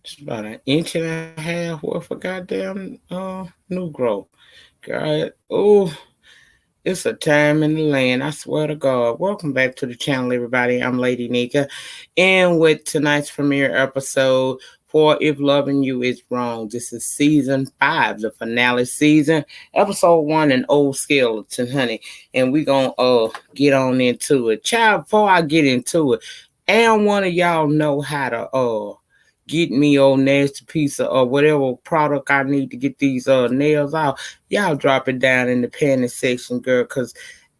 It's about an inch and a half worth of goddamn new growth. God, oh, it's a time in the land. I swear to God. Welcome back to the channel, everybody. I'm Lady Nyca, and with tonight's premiere episode for If Loving You Is Wrong. This is season 5, the finale season, episode 1, an old skeleton, honey. And we gonna get on into it. Child, before I get into it, and one of y'all know how to get me old nasty piece of or whatever product I need to get these nails out, y'all drop it down in the panty section, girl, because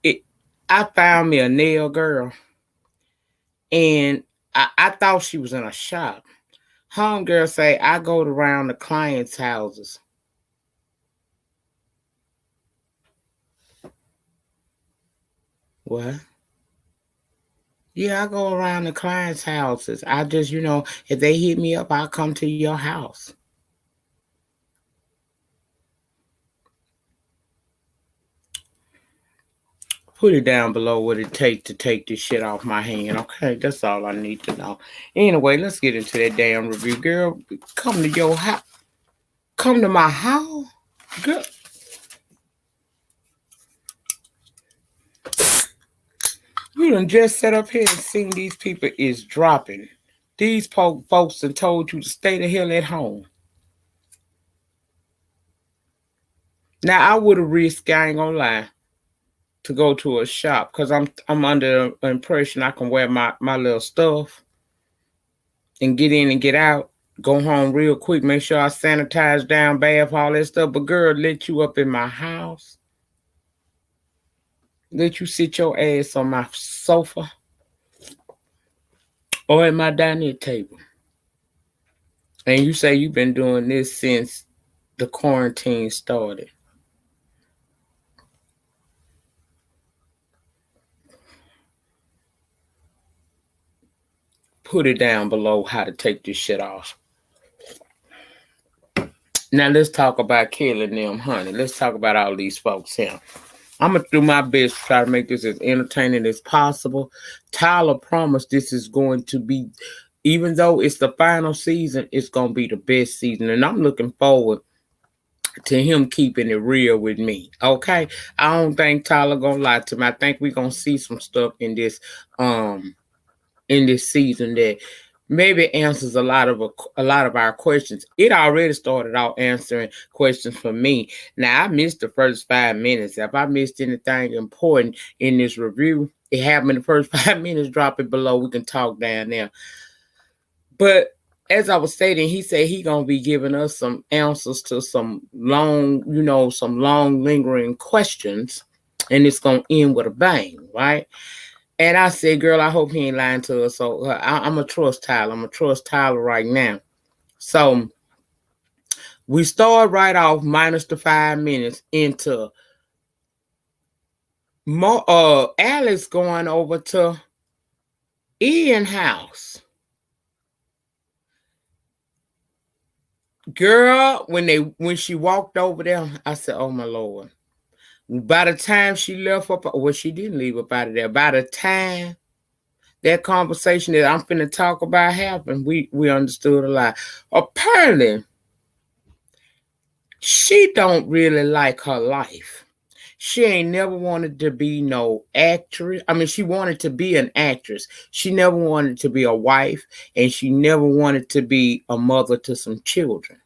it I found me a nail girl, and I thought she was in a shop. Homegirl say I go around the clients' houses. What? Yeah, I go around the clients' houses. I just, if they hit me up, I'll come to your house. Put it down below what it takes to take this shit off my hand. Okay, that's all I need to know. Anyway, let's get into that damn review. Girl, come to your house. Come to my house? Girl. You done just sat up here and seen these people is dropping. These folks done told you to stay the hell at home. Now, I would have risked, I ain't gonna lie, to go to a shop because I'm under the impression I can wear my little stuff and get in and get out, go home real quick, make sure I sanitize down, bath, all that stuff. But girl, let you up in my house, let you sit your ass on my sofa or at my dining table. And you say you've been doing this since the quarantine started. Put it down below how to take this shit off. Now let's talk about killing them, honey. Let's talk about all these folks here. I'm going to do my best to try to make this as entertaining as possible. Tyler promised this is going to be, even though it's the final season, it's going to be the best season. And I'm looking forward to him keeping it real with me. Okay? I don't think Tyler going to lie to me. I think we're going to see some stuff in this season that maybe answers a lot of our questions. It already started out answering questions for me. Now, I missed the first 5 minutes. If I missed anything important in this review, it happened in the first 5 minutes. Drop it below. We can talk down there. But as I was stating, he said he gonna be giving us some answers to some long lingering questions, and it's gonna end with a bang, right? And I said, girl, I hope he ain't lying to us. So I'm going to trust Tyler. I'm going to trust Tyler right now. So we start right off minus the 5 minutes into Alice going over to Ian's house. Girl, when she walked over there, I said, oh, my Lord. By the time she left up, well, she didn't leave up out of there. By the time that conversation that I'm finna talk about happened, we understood a lot. Apparently, she don't really like her life. She ain't never wanted to be no actress. I mean, she wanted to be an actress. She never wanted to be a wife, and she never wanted to be a mother to some children.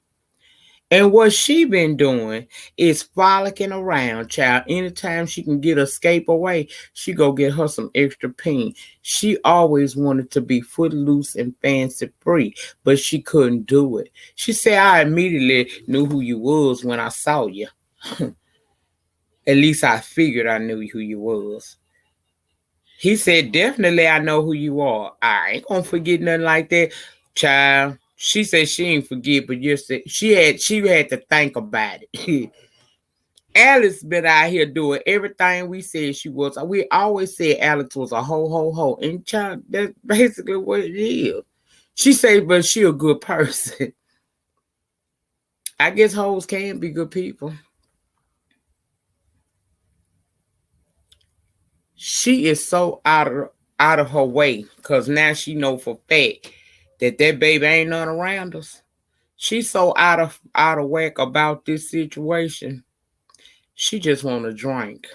And what she been doing is frolicking around, child. Anytime she can get escape away, she go get her some extra peen. She always wanted to be footloose and fancy free, but she couldn't do it. She said, I immediately knew who you was when I saw you. At least I figured I knew who you was. He said, definitely I know who you are. I ain't gonna forget nothing like that, child. She said she ain't forget, but she had to think about it. Alice been out here doing everything we said she was. We always said Alice was a ho. And child, that's basically what it is. She said, but she a good person. I guess hoes can be good people. She is so out of her way because now she know for fact that baby ain't none around us. She's so out of whack about this situation. She just want to drink.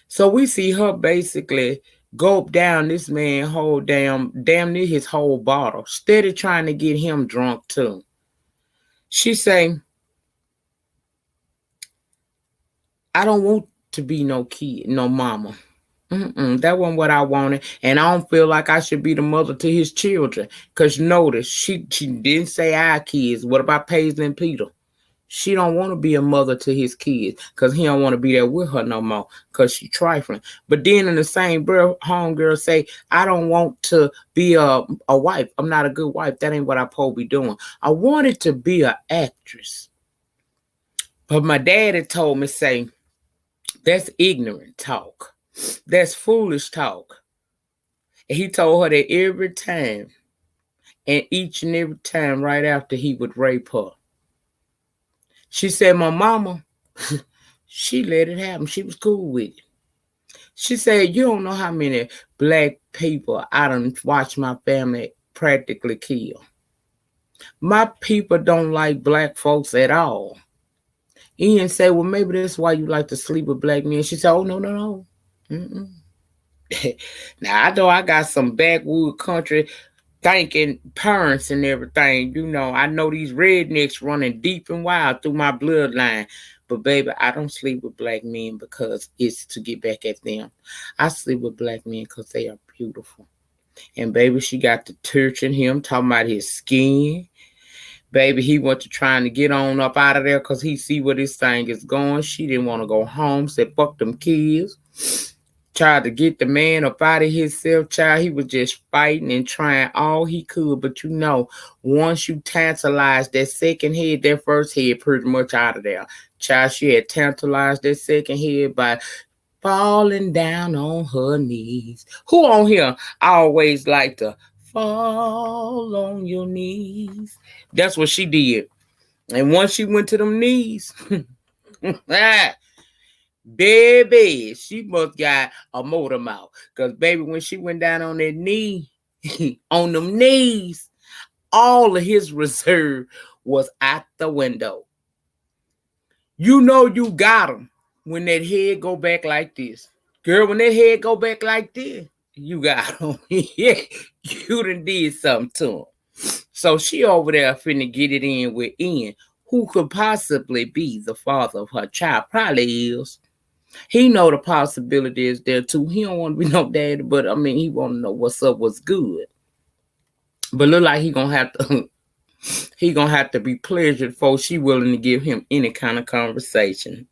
So we see her basically gulp down this man whole damn near his whole bottle, steady trying to get him drunk too. She say, I don't want to be no kid, no mama. That wasn't what I wanted. And I don't feel like I should be the mother to his children. Because notice, she didn't say our kids. What about Paisley and Peter? She don't want to be a mother to his kids because he don't want to be there with her no more because she trifling. But then in the same breath, homegirl say, I don't want to be a wife. I'm not a good wife. That ain't what I'm supposed to be doing. I wanted to be an actress. But my daddy told me, say, that's ignorant talk. That's foolish talk. And he told her that every time, and each and every time right after he would rape her. She said, my mama, she let it happen. She was cool with it. She said, you don't know how many black people I done watched my family practically kill. My people don't like black folks at all. Ian said, well, maybe that's why you like to sleep with black men. She said, oh, no. Now, I know I got some backwood country thinking parents and everything. You know, I know these rednecks running deep and wild through my bloodline. But, baby, I don't sleep with black men because it's to get back at them. I sleep with black men because they are beautiful. And, baby, she got to torturing him, talking about his skin. Baby, he went to trying to get on up out of there because he see where this thing is going. She didn't want to go home. Said, fuck them kids. Tried to get the man up out of himself, child. He was just fighting and trying all he could. But you know, once you tantalize that second head, that first head pretty much out of there. Child, she had tantalized that second head by falling down on her knees. Who on here always like to fall on your knees? That's what she did. And once she went to them knees, baby, she must got a motor mouth. Because, baby, when she went down on that knee, on them knees, all of his reserve was out the window. You know you got him when that head go back like this. Girl, when that head go back like this, you got him. Yeah, you done did something to him. So she over there finna get it in with Ian, who could possibly be the father of her child. Probably is. He know the possibility is there too. He don't want to be no daddy, but I mean, he want to know what's up, what's good. But look like he gonna have to be pleasured before she willing to give him any kind of conversation.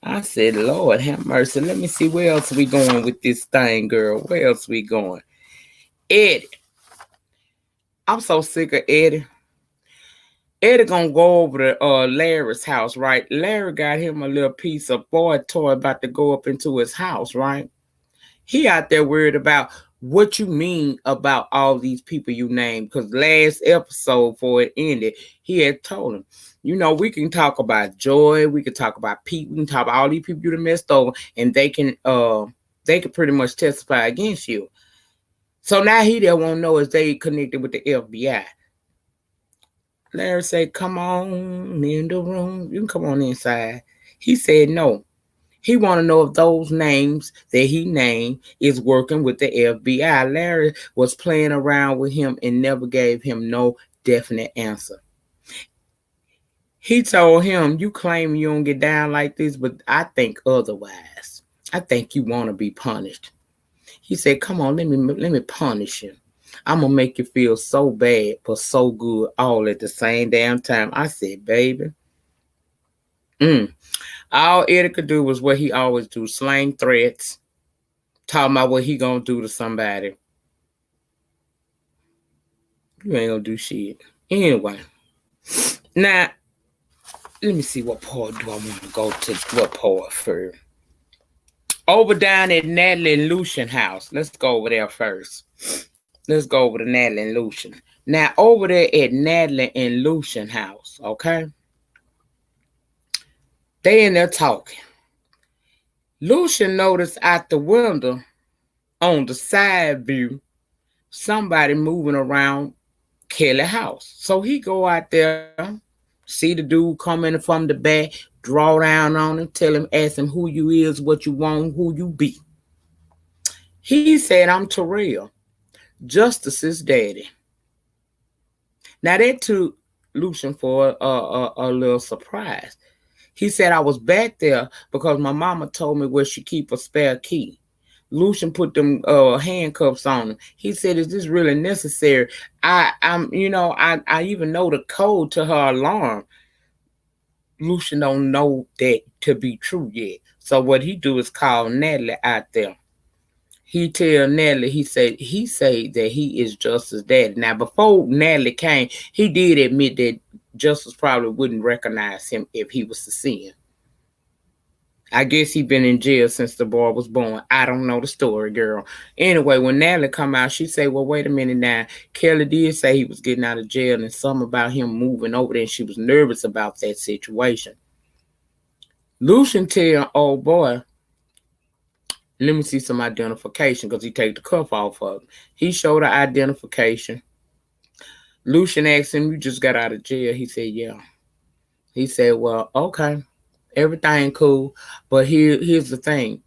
I said, Lord have mercy. Let me see where else we going with this thing, girl. Where else we going? Eddie. I'm so sick of Eddie. Eddie gonna go over to Larry's house, right? Larry got him a little piece of boy toy about to go up into his house, right? He out there worried about what you mean about all these people you named. Because last episode before it ended, he had told him, you know, we can talk about Joy, we can talk about Pete, we can talk about all these people you done messed over, and they can pretty much testify against you. So now he don't want to know if they connected with the FBI. Larry said, come on in the room. You can come on inside. He said no. He want to know if those names that he named is working with the FBI. Larry was playing around with him and never gave him no definite answer. He told him, you claim you don't get down like this, but I think otherwise. I think you want to be punished. He said, come on, let me punish you. I'm going to make you feel so bad but so good all at the same damn time. I said, baby. All Eddie could do was what he always do, slang threats, talking about what he going to do to somebody. You ain't going to do shit. Anyway. Now, let me see what part do I want to go to. What part first? Over down at Natalie and Lucien house. Let's go over there first. Let's go over to Natalie and Lucien. Now, over there at Natalie and Lucien house, okay? They in there talking. Lucien noticed out the window on the side view, somebody moving around Kelly house. So he go out there, see the dude coming from the back, draw down on him, tell him, ask him who you is, what you want, who you be. He said, I'm Terrell, Justice's daddy. Now that took Lucien for a little surprise. He said, I was back there because my mama told me where she keep a spare key. Lucien put them handcuffs on him. He said, is this really necessary? I even know the code to her alarm. Lucien don't know that to be true yet. So what he do is call Natalie out there. He tell Natalie, he said that he is Justice's daddy. Now before Natalie came, he did admit that Justice probably wouldn't recognize him if he was to see him. I guess he been in jail since the boy was born. I don't know the story, girl. Anyway, when Natalie come out, she say, well, wait a minute now. Kelly did say he was getting out of jail and something about him moving over there, and she was nervous about that situation. Lucien tell old boy, let me see some identification, because he take the cuff off of him. He showed the identification. Lucien asked him, you just got out of jail? He said, yeah. He said, well, okay. Everything cool, but here's the thing.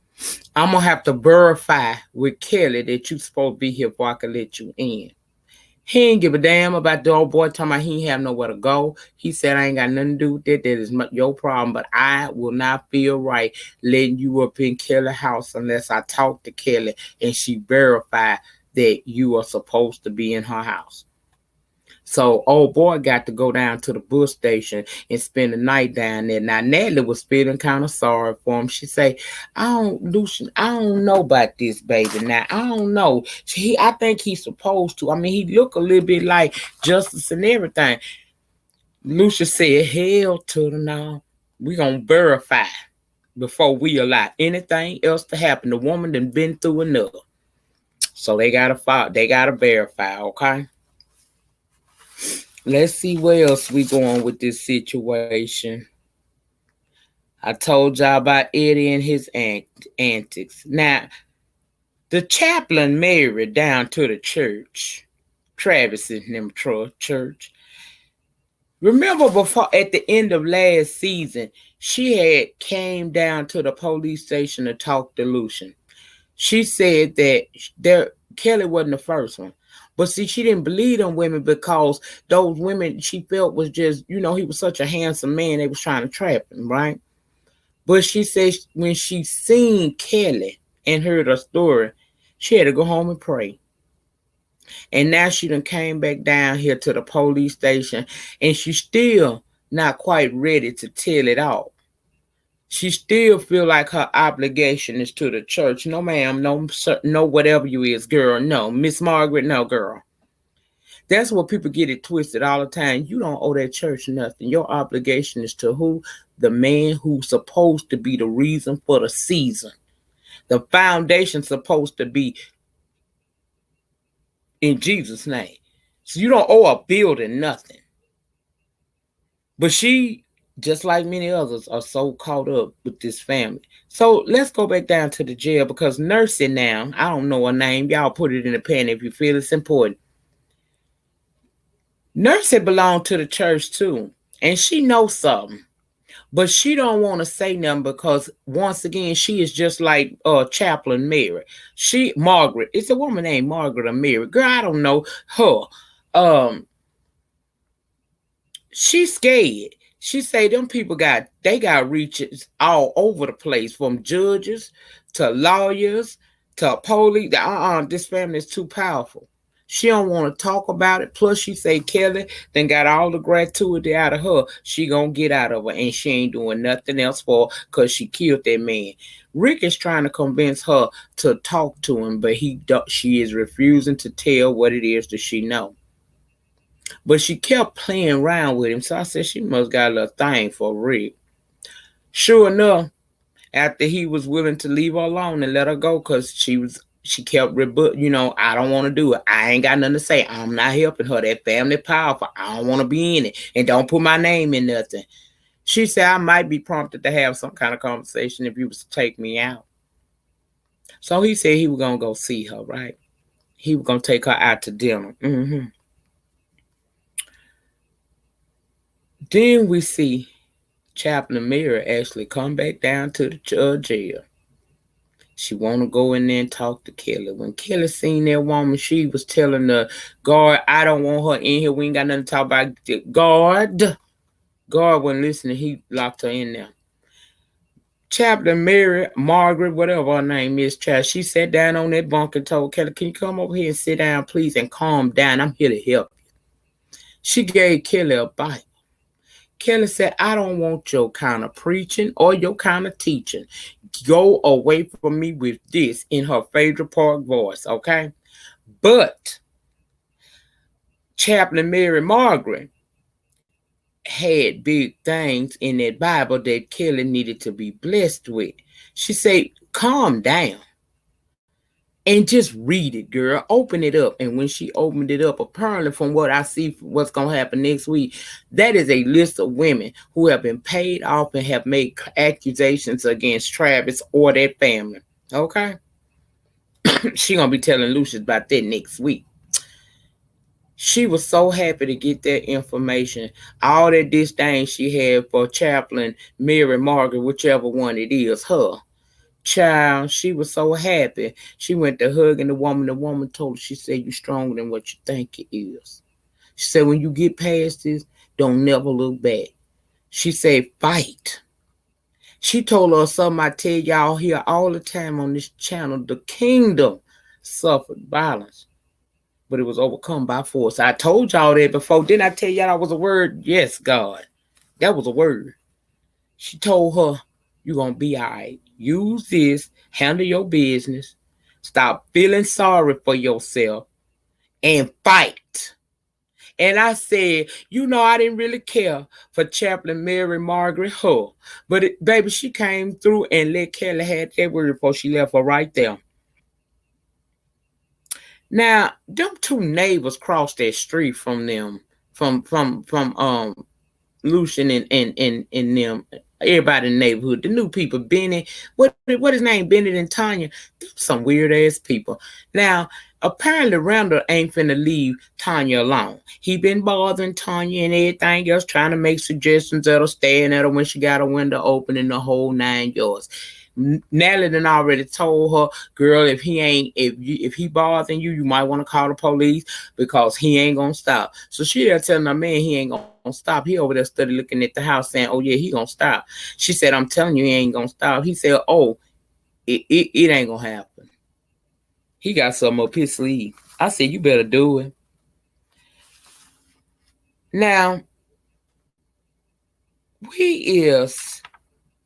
I'm going to have to verify with Kelly that you supposed to be here before I can let you in. He ain't give a damn about the old boy talking about he ain't have nowhere to go. He said, I ain't got nothing to do with that. That is your problem, but I will not feel right letting you up in Kelly's house unless I talk to Kelly and she verify that you are supposed to be in her house. So old boy got to go down to the bus station and spend the night down there. Now Natalie was feeling kind of sorry for him. She say, Lucien, I don't know about this baby. Now I don't know. I think he's supposed to. I mean, he look a little bit like Justice and everything. Lucien said, hell to the no. We gonna verify before we allow anything else to happen. The woman done been through enough. So they gotta verify, okay? Let's see where else we going with this situation. I told y'all about Eddie and his antics. Now, the chaplain Margaret down to the church, Travis's church. Remember before at the end of last season, she had came down to the police station to talk to Lucien. She said that Kelly wasn't the first one. But see, she didn't believe them women because those women she felt was just, he was such a handsome man, they was trying to trap him, right? But she said when she seen Kelly and heard her story, she had to go home and pray. And now she done came back down here to the police station and she's still not quite ready to tell it all. She still feel like her obligation is to the church. No, ma'am, no, whatever you is, girl. No, Miss Margaret, no, girl. That's what people get it twisted all the time. You don't owe that church nothing. Your obligation is to who? The man who's supposed to be the reason for the season. The foundation's supposed to be in Jesus' name. So you don't owe a building nothing. But she, just like many others, are so caught up with this family. So let's go back down to the jail because nursing now, I don't know her name. Y'all put it in the pen if you feel it's important. Nursing belonged to the church too. And she knows something. But she don't want to say nothing because once again, she is just like Chaplain Margaret. Margaret. It's a woman named Margaret or Mary. Girl, I don't know her. She's scared. She say them people got reaches all over the place, from judges to lawyers to police. This family is too powerful. She don't want to talk about it. Plus, she say Kelly then got all the gratuity out of her. She gonna get out of her, and she ain't doing nothing else for her because she killed that man. Rick is trying to convince her to talk to him, but she is refusing to tell what it is that she know. But she kept playing around with him, so I said she must got a little thing for Rick. Sure enough, after he was willing to leave her alone and let her go, because she kept I don't want to do it. I ain't got nothing to say. I'm not helping her. That family powerful. I don't want to be in it. And don't put my name in nothing. She said I might be prompted to have some kind of conversation if you was to take me out. So he said he was going to go see her, right? He was going to take her out to dinner. Then we see Chaplain Margaret actually come back down to the jail. She want to go in there and talk to Kelly. When Kelly seen that woman, she was telling the guard, I don't want her in here. We ain't got nothing to talk about. Guard wasn't listening. He locked her in there. Chaplain Margaret, whatever her name is, child, she sat down on that bunk and told Kelly, can you come over here and sit down, please, and calm down? I'm here to help you. She gave Kelly a Bible. Kelly said, I don't want your kind of preaching or your kind of teaching. Go away from me with this, in her favorite part voice, okay? But Chaplain Margaret had big things in that Bible that Kelly needed to be blessed with. She said, calm down and just read it, girl. Open it up. And when she opened it up, apparently from what I see, what's going to happen next week, that is a list of women who have been paid off and have made accusations against Travis or their family. Okay? She going to be telling Lucius about that next week. She was so happy to get that information. All that disdain she had for Chaplain Margaret, whichever one it is, her. Child, she was so happy. She went to hugging the woman. The woman told her, she said, you're stronger than what you think it is. She said, when you get past this, don't never look back. She said, fight. She told her something I tell y'all here all the time on this channel. The kingdom suffered violence, but it was overcome by force. I told y'all that before. Didn't I tell y'all that was a word? Yes, God. That was a word. She told her, you're going to be all right. Use this. Handle your business. Stop feeling sorry for yourself and fight. And I said, I didn't really care for Chaplain Margaret Hull. But, baby, she came through and let Kelly have that word before she left her right there. Now, them two neighbors crossed that street from them, from Lucien and them, everybody in the neighborhood, the new people, Benny, what his name, Benny and Tanya, some weird ass people. Now, apparently Randall ain't finna leave Tanya alone. He been bothering Tanya and everything else, trying to make suggestions at her, staring at her when she got a window open in the whole 9 yards. Natalie done already told her, girl, if he bothering you, you might want to call the police because he ain't gonna stop. So she there telling her man he ain't gonna stop. He over there study looking at the house saying, oh yeah, he gonna stop. She said, I'm telling you, he ain't gonna stop. He said, oh, it ain't gonna happen. He got something up his sleeve. I said, you better do it. Now, we is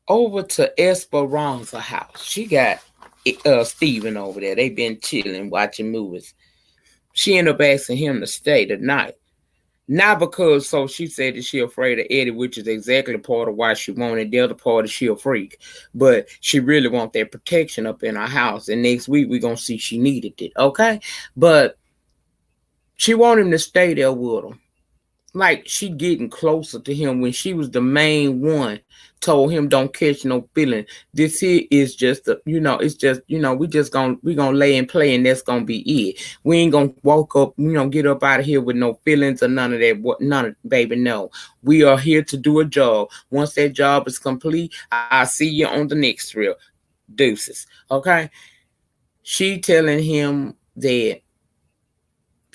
over to Esperanza house. She got Steven over there. They been chilling, watching movies. She ended up asking him to stay the night. Not because, so she said that she afraid of Eddie, which is exactly part of why she wanted. The other part is she a freak. But she really want that protection up in her house. And next week, we're going to see she needed it, okay? But she wanted him to stay there with her. Like she getting closer to him when she was the main one, told him don't catch no feeling. This here is just it's just, we gonna lay and play and that's gonna be it. We ain't gonna walk up, get up out of here with no feelings or none of that. Baby, no. We are here to do a job. Once that job is complete, I'll see you on the next trip. Deuces. Okay. She telling him that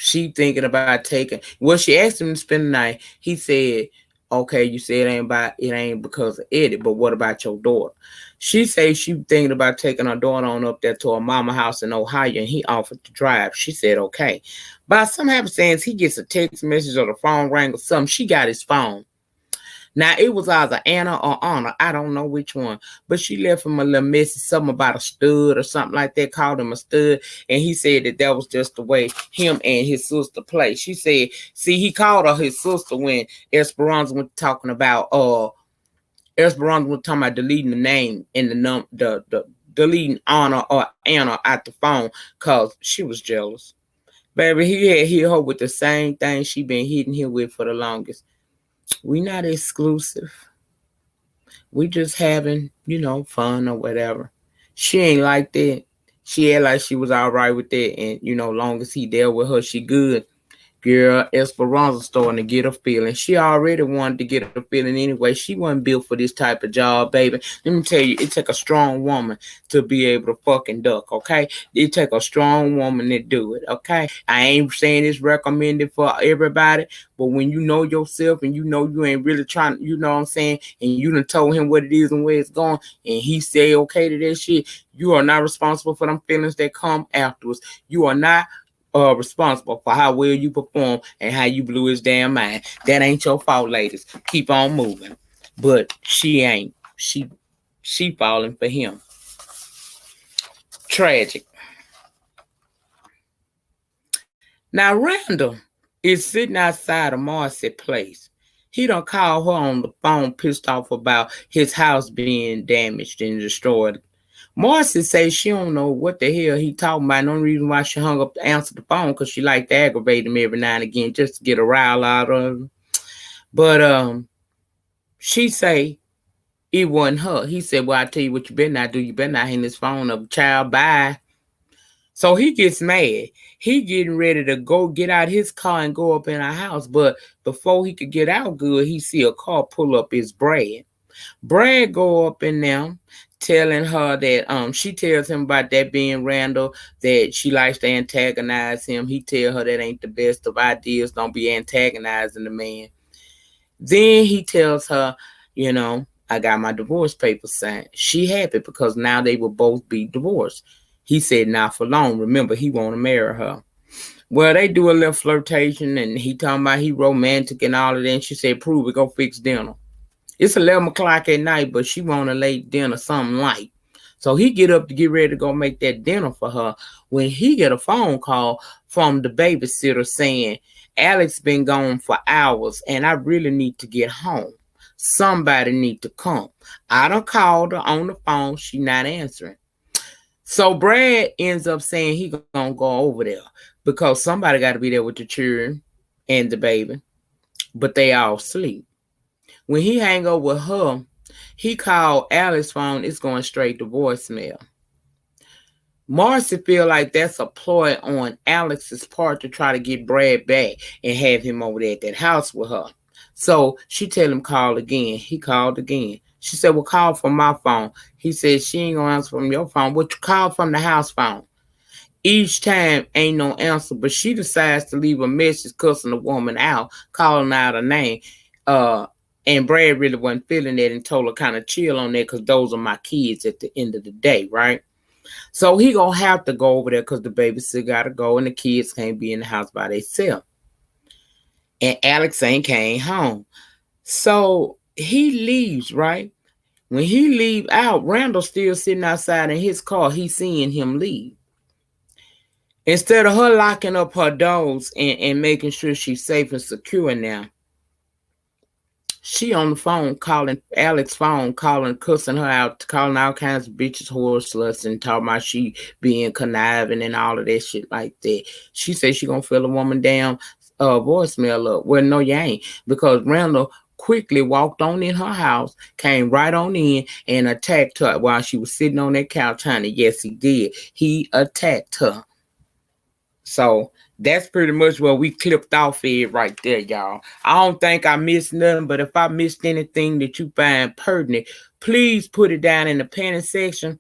she thinking about taking. Well, she asked him to spend the night. He said, okay, you said it ain't because of Eddie, but what about your daughter? She said she thinking about taking her daughter on up there to her mama house in Ohio, and he offered to drive. She said, okay. By some happenstance, he gets a text message or the phone rang or something. She got his phone. Now, it was either Anna or Anna. I don't know which one. But she left him a little message, something about a stud or something like that, called him a stud. And he said that was just the way him and his sister play. She said, see, he called her his sister when Esperanza was talking about deleting the name and the deleting Anna or Anna out the phone because she was jealous. Baby, he had hit her with the same thing she been hitting him with for the longest. We not exclusive. We just having, fun or whatever. She ain't like that. She act like she was all right with that. And, long as he there with her, she good. Girl, Esperanza starting to get a feeling. She already wanted to get a feeling anyway. She wasn't built for this type of job, baby. Let me tell you, it take a strong woman to be able to fucking duck, okay? It take a strong woman to do it, okay? I ain't saying it's recommended for everybody, but when you know yourself and you know you ain't really trying, you know what I'm saying, and you done told him what it is and where it's going, and he say okay to that shit, you are not responsible for them feelings that come afterwards. You are not responsible for how well you perform and how you blew his damn mind. That ain't your fault, ladies. Keep on moving. But she ain't. She falling for him. Tragic. Now Randall is sitting outside of Marcy's place. He done called her on the phone, pissed off about his house being damaged and destroyed. Marcy says she don't know what the hell he talking about. The only reason why she hung up to answer the phone because she liked to aggravate him every now and again just to get a rile out of him. But she say it wasn't her. He said, well, I tell you what you better not do. You better not hang this phone up. Child, bye. So he gets mad. He getting ready to go get out his car and go up in our house. But before he could get out good, he see a car pull up his Brad. Brad go up in there telling her that she tells him about that being Randall, that she likes to antagonize him. He tell her that ain't the best of ideas. Don't be antagonizing the man. Then he tells her, you know, I got my divorce papers signed. She happy because now they will both be divorced. He said not for long. Remember, he want to marry her. Well, they do a little flirtation and he talking about he romantic and all of that. And she said, prove it, go fix dinner. It's 11 o'clock at night, but she want a late dinner, something light. So he get up to get ready to go make that dinner for her when he get a phone call from the babysitter saying, Alex been gone for hours and I really need to get home. Somebody need to come. I done called her on the phone. She not answering. So Brad ends up saying he gonna go over there because somebody got to be there with the children and the baby, but they all sleep. When he hang up with her, he called Alex's phone. It's going straight to voicemail. Marcy feel like that's a ploy on Alex's part to try to get Brad back and have him over there at that house with her. So she tell him call again. He called again. She said, well, call from my phone. He said, she ain't going to answer from your phone. But you call from the house phone. Each time ain't no answer, but she decides to leave a message cussing the woman out, calling out her name. And Brad really wasn't feeling that and told her kind of chill on that because those are my kids at the end of the day, right? So he gonna have to go over there because the baby still gotta go and the kids can't be in the house by themselves. And Alex ain't came home. So he leaves, right? When he leave out, Randall's still sitting outside in his car. He seeing him leave. Instead of her locking up her doors and making sure she's safe and secure now, she on the phone calling Alex's phone, calling, cussing her out, calling all kinds of bitches, whore, sluts, and talking about she being conniving and all of that shit like that. She said she gonna fill a woman damn voicemail up. Well, no, you ain't, because Randall quickly walked on in her house, came right on in and attacked her while she was sitting on that couch, honey. Yes, he did. He attacked her. So that's pretty much what we clipped off it right there, y'all. I don't think I missed nothing, but if I missed anything that you find pertinent, please put it down in the comment section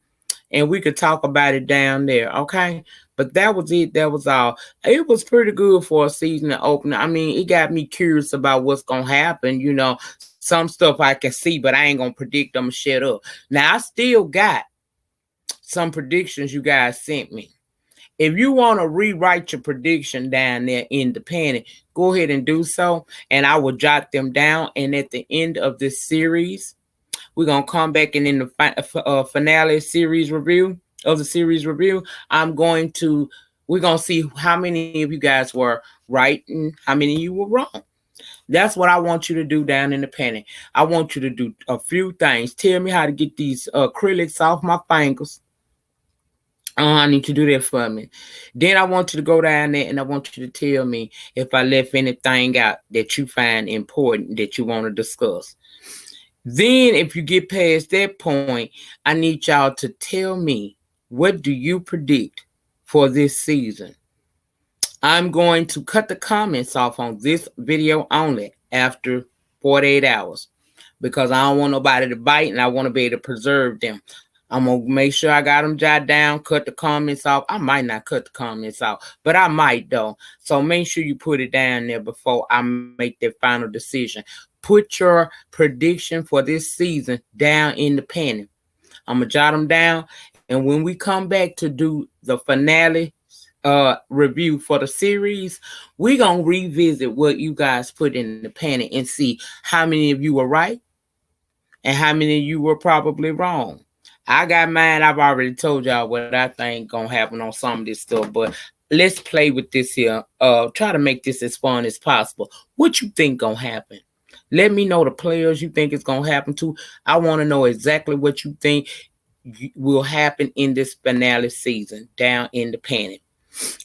and we could talk about it down there, okay? But that was it. That was all. It was pretty good for a season opener. I mean, it got me curious about what's going to happen. You know, some stuff I can see, but I ain't going to predict them to shut up. Now, I still got some predictions you guys sent me. If you want to rewrite your prediction down there in the panel, go ahead and do so. And I will jot them down. And at the end of this series, we're going to come back and in the finale series review of the series review, we're going to see how many of you guys were right and how many of you were wrong. That's what I want you to do down in the panel. I want you to do a few things. Tell me how to get these acrylics off my fingers. I need you to do that for me. Then I want you to go down there and I want you to tell me if I left anything out that you find important that you want to discuss. Then if you get past that point, I need y'all to tell me, what do you predict for this season? I'm going to cut the comments off on this video only after 48 hours because I don't want nobody to bite and I want to be able to preserve them. I'm going to make sure I got them jotted down, cut the comments off. I might not cut the comments off, but I might though. So make sure you put it down there before I make that final decision. Put your prediction for this season down in the pen. I'm going to jot them down. And when we come back to do the finale review for the series, we're going to revisit what you guys put in the pen and see how many of you were right and how many of you were probably wrong. I got mine. I've already told y'all what I think gonna happen on some of this stuff, but let's play with this here. Try to make this as fun as possible. What you think gonna happen? Let me know the players you think it's gonna happen to. I want to know exactly what you think will happen in this finale season down in the panic.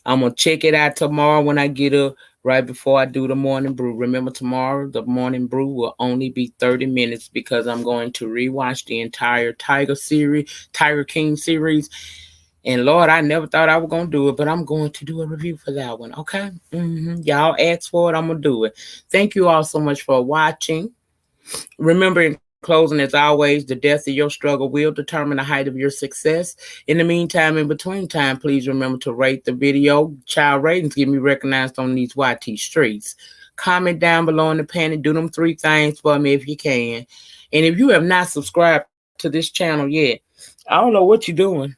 I'm going to check it out tomorrow when I get up right before I do the morning brew. Remember, tomorrow the morning brew will only be 30 minutes because I'm going to rewatch the entire Tiger King series. And Lord, I never thought I was going to do it, but I'm going to do a review for that one, okay? Y'all asked for it, I'm going to do it. Thank you all so much for watching. Remember, in closing, as always, the depth of your struggle will determine the height of your success. In the meantime, in between time, please remember to rate the video. Child ratings get me recognized on these YT streets. Comment down below in the pen and do them 3 things for me if you can. And if you have not subscribed to this channel yet, I don't know what you're doing.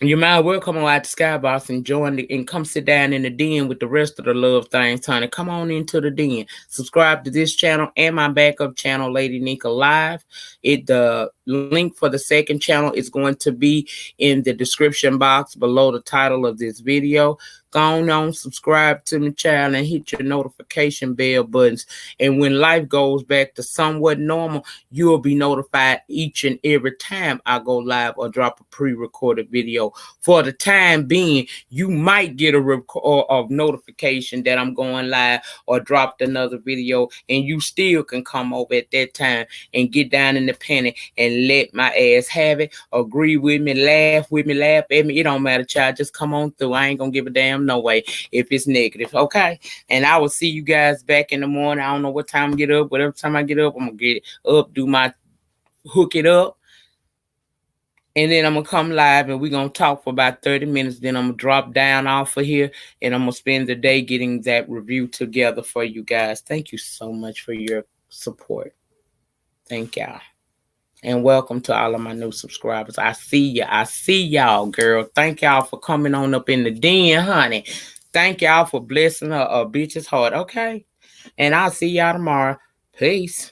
You might well come on out to Skybox and join and come sit down in the den with the rest of the love things, honey. Come on into the den. Subscribe to this channel and my backup channel, Lady Nyca Live. The link for the second channel is going to be in the description box below the title of this video. Go on, subscribe to my channel and hit your notification bell buttons. And when life goes back to somewhat normal, you'll be notified each and every time I go live or drop a pre-recorded video. For the time being, you might get a notification that I'm going live or dropped another video, and you still can come over at that time and get down in the panic and let my ass have it. Agree with me, laugh at me. It don't matter, child. Just come on through. I ain't gonna give a damn no way if it's negative, okay? And I will see you guys back in the morning. I don't know what time I get up. Whatever time I get up, I'm gonna get up, do my hook it up, and then I'm gonna come live and we're gonna talk for about 30 minutes. Then I'm gonna drop down off of here and I'm gonna spend the day getting that review together for you guys. Thank you so much for your support. Thank y'all. And welcome to all of my new subscribers. I see you. I see y'all, girl. Thank y'all for coming on up in the den, honey. Thank y'all for blessing a bitch's heart, okay? And I'll see y'all tomorrow. Peace.